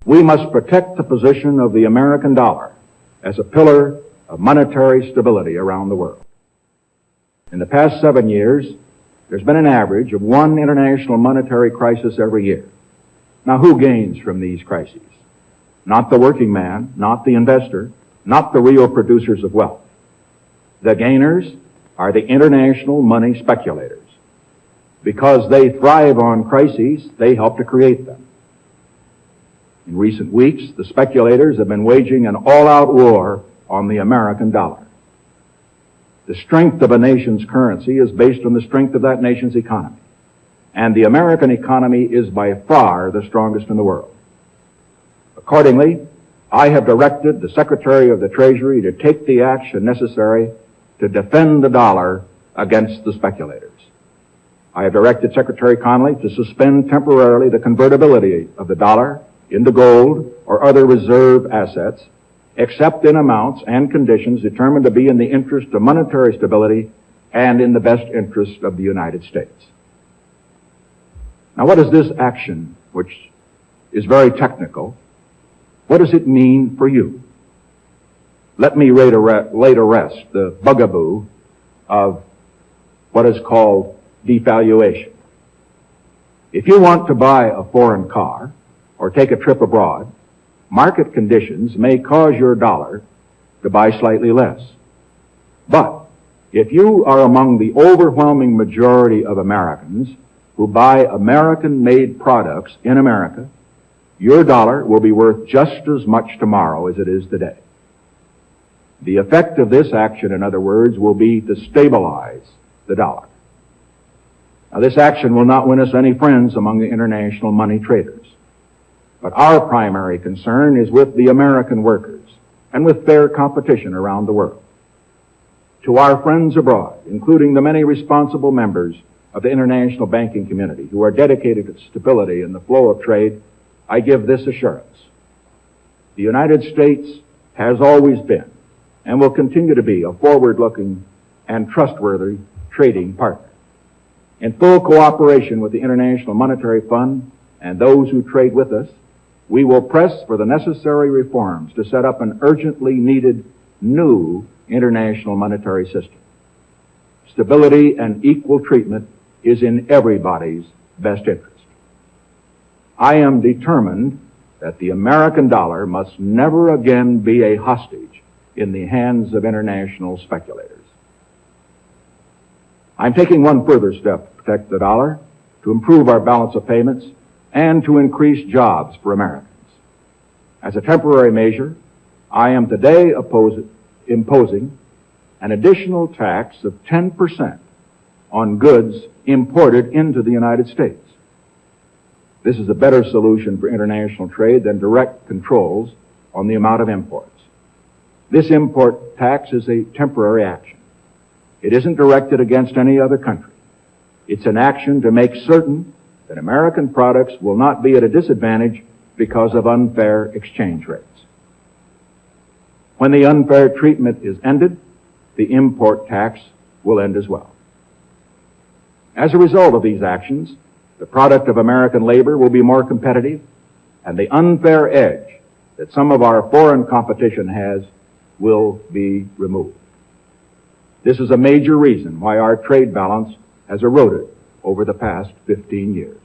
We must protect the position of the American dollar as a pillar of monetary stability around the world. In the past 7 years, there's been an average of one international monetary crisis every year. Now, who gains from these crises? Not the working man, not the investor, not the real producers of wealth. The gainers are the international money speculators. Because they thrive on crises, they help to create them. In recent weeks, the speculators have been waging an all-out war on the American dollar. The strength of a nation's currency is based on the strength of that nation's economy. And the American economy is by far the strongest in the world. Accordingly, I have directed the Secretary of the Treasury to take the action necessary to defend the dollar against the speculators. I have directed Secretary Connally to suspend temporarily the convertibility of the dollar into gold or other reserve assets, except in amounts and conditions determined to be in the interest of monetary stability and in the best interest of the United States. Now, what is this action, which is very technical, what does it mean for you? Let me lay to rest the bugaboo of what is called devaluation. If you want to buy a foreign car or take a trip abroad, market conditions may cause your dollar to buy slightly less. But if you are among the overwhelming majority of Americans who buy American-made products in America, your dollar will be worth just as much tomorrow as it is today. The effect of this action, in other words, will be to stabilize the dollar. Now, this action will not win us any friends among the international money traders. But our primary concern is with the American workers and with fair competition around the world. To our friends abroad, including the many responsible members of the international banking community who are dedicated to stability in the flow of trade, I give this assurance. The United States has always been and will continue to be a forward-looking and trustworthy trading partner. In full cooperation with the International Monetary Fund and those who trade with us, we will press for the necessary reforms to set up an urgently needed new international monetary system. Stability and equal treatment is in everybody's best interest. I am determined that the American dollar must never again be a hostage in the hands of international speculators. I'm taking one further step to protect the dollar, to improve our balance of payments, and to increase jobs for Americans. As a temporary measure, I am today imposing an additional tax of 10% on goods imported into the United States. This is a better solution for international trade than direct controls on the amount of imports. This import tax is a temporary action. It isn't directed against any other country. It's an action to make certain that American products will not be at a disadvantage because of unfair exchange rates. When the unfair treatment is ended, the import tax will end as well. As a result of these actions, the product of American labor will be more competitive, and the unfair edge that some of our foreign competition has will be removed. This is a major reason why our trade balance has eroded over the past 15 years.